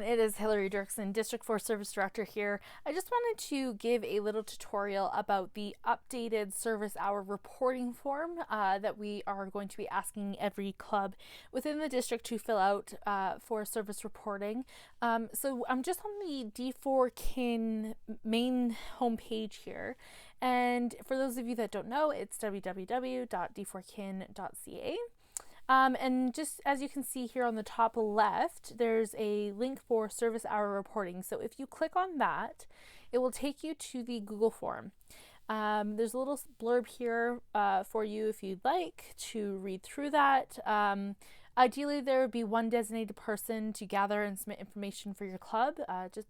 It is Hillary Derksen, District 4 Service Director here. I just wanted to give a little tutorial about the updated service hour reporting form that we are going to be asking every club within the district to fill out for service reporting. So I'm just on the D4 KIN main homepage here. And for those of you that don't know, it's www.d4kin.ca. And just as you can see here on the top left, there's a link for service hour reporting. So if you click on that, it will take you to the Google form. There's a little blurb here for you if you'd like to read through that. Ideally, there would be one designated person to gather and submit information for your club.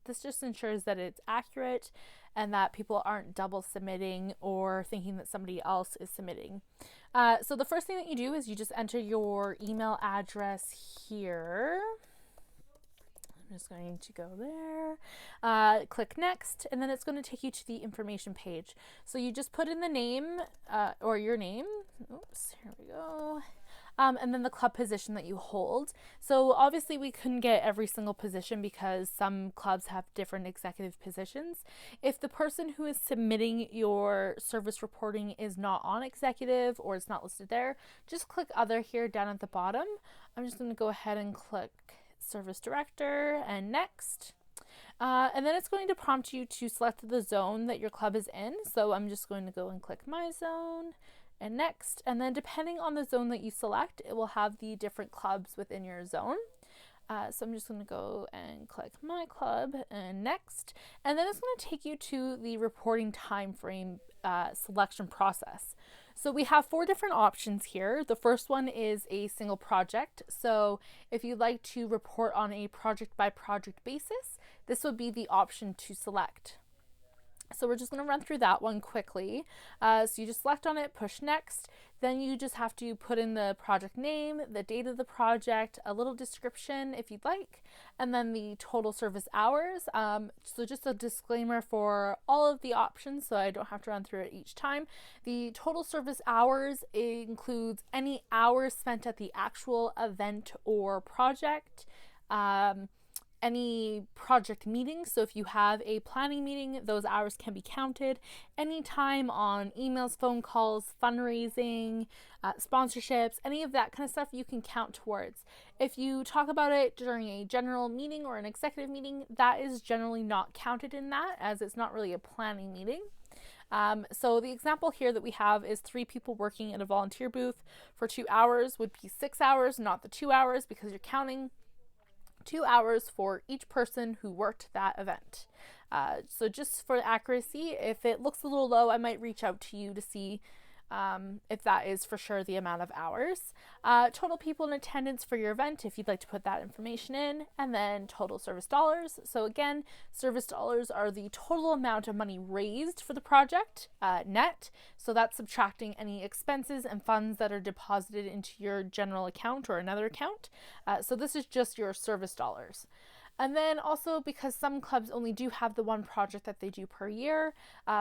This just ensures that it's accurate and that people aren't double submitting or thinking that somebody else is submitting. So the first thing that you do is you just enter your email address here. I'm just going to go there, click next, and then it's going to take you to the information page. So you just put in the name or your name. Oops, here we go. And then the club position that you hold. So obviously we couldn't get every single position because some clubs have different executive positions. If the person who is submitting your service reporting is not on executive or it's not listed there, just click other here down at the bottom. I'm just going to go ahead and click service director and next. And then it's going to prompt you to select the zone that your club is in. So I'm just going to go and click my zone and next, and then depending on the zone that you select, it will have the different clubs within your zone. So I'm just going to go and click my club and next, and then it's going to take you to the reporting time frame selection process. So we have 4 different options here. The first one is a single project. So if you'd like to report on a project by project basis, this would be the option to select. So we're just going to run through that one quickly. So you just select on it, push next, then you just have to put in the project name, the date of the project, a little description if you'd like, and then the total service hours. So just a disclaimer for all of the options so I don't have to run through it each time. The total service hours includes any hours spent at the actual event or project. Any project meetings. So if you have a planning meeting, those hours can be counted. Any time on emails, phone calls, fundraising, sponsorships, any of that kind of stuff you can count towards. If you talk about it during a general meeting or an executive meeting, that is generally not counted in that as it's not really a planning meeting. So the example here that we have is 3 people working at a volunteer booth for 2 hours would be 6 hours, not the 2 hours, because you're counting 2 hours for each person who worked that event. So just for accuracy, if it looks a little low, I might reach out to you to see if that is for sure the amount of hours. Total people in attendance for your event, if you'd like to put that information in, and then total service dollars. So again, service dollars are the total amount of money raised for the project, net. So that's subtracting any expenses and funds that are deposited into your general account or another account. So this is just your service dollars. And then also, because some clubs only do have the one project that they do per year,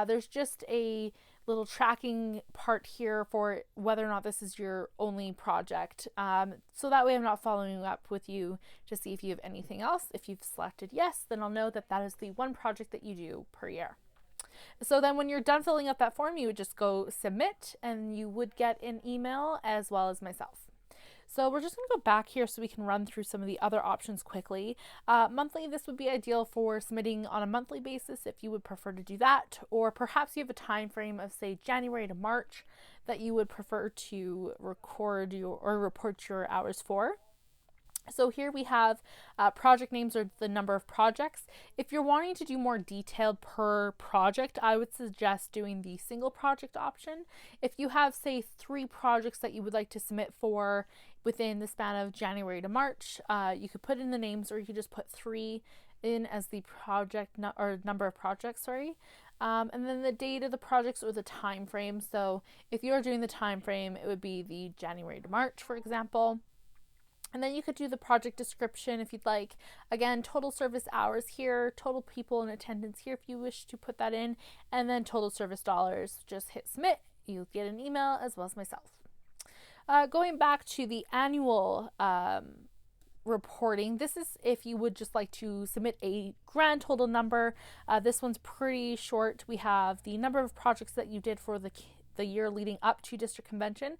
there's just a little tracking part here for whether or not this is your only project. So that way I'm not following up with you to see if you have anything else. If you've selected yes, then I'll know that that is the one project that you do per year. So then when you're done filling out that form, you would just go submit and you would get an email as well as myself. So we're just going to go back here so we can run through some of the other options quickly. Monthly, this would be ideal for submitting on a monthly basis if you would prefer to do that, or perhaps you have a time frame of say January to March that you would prefer to record your or report your hours for. So here we have project names or the number of projects. If you're wanting to do more detailed per project, I would suggest doing the single project option. If you have, say, 3 projects that you would like to submit for within the span of January to March, you could put in the names, or you could just put 3 in as the project or number of projects, sorry. And then the date of the projects or the time frame. So if you're doing the time frame, it would be the January to March, for example. And then you could do the project description if you'd like. Again, total service hours here, total people in attendance here if you wish to put that in, and then total service dollars. Just hit submit. You'll get an email as well as myself. Going back to the annual reporting. This is if you would just like to submit a grand total number. This one's pretty short. We have the number of projects that you did for the year leading up to district convention.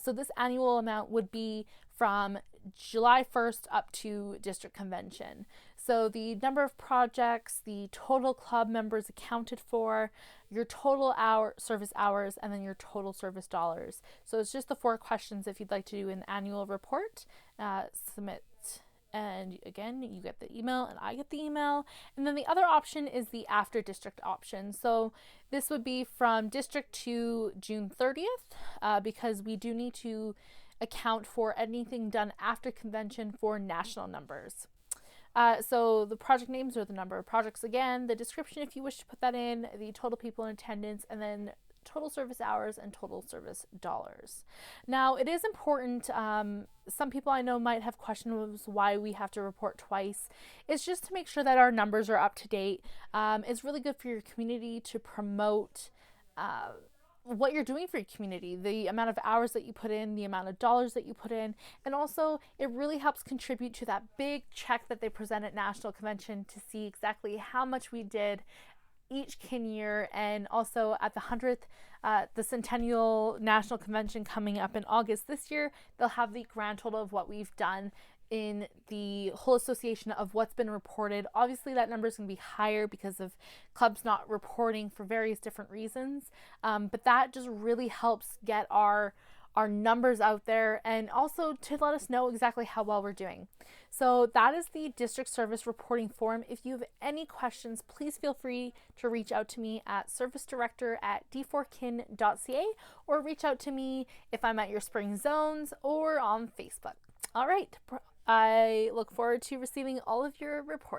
So this annual amount would be from July 1st up to district convention. So the number of projects, the total club members accounted for, your total service hours, and then your total service dollars. So it's just the 4 questions if you'd like to do an annual report. Submit, and again, you get the email and I get the email. And then the other option is the after district option. So this would be from district to June 30th, because we do need to account for anything done after convention for national numbers. So the project names are the number of projects again, the description if you wish to put that in, the total people in attendance, and then total service hours and total service dollars. Now, it is important, some people I know might have questions why we have to report twice. It's just to make sure that our numbers are up to date. It's really good for your community to promote what you're doing for your community, the amount of hours that you put in, the amount of dollars that you put in, and also it really helps contribute to that big check that they present at National Convention to see exactly how much we did each kin year. And also at the 100th, the Centennial National Convention coming up in August this year, they'll have the grand total of what we've done in the whole association of what's been reported. Obviously that number is going to be higher because of clubs not reporting for various different reasons, but that just really helps get our numbers out there and also to let us know exactly how well we're doing. So that is the district service reporting form. If you have any questions, please feel free to reach out to me at servicedirector@d4kin.ca, or reach out to me if I'm at your spring zones or on Facebook. All right, I look forward to receiving all of your reports.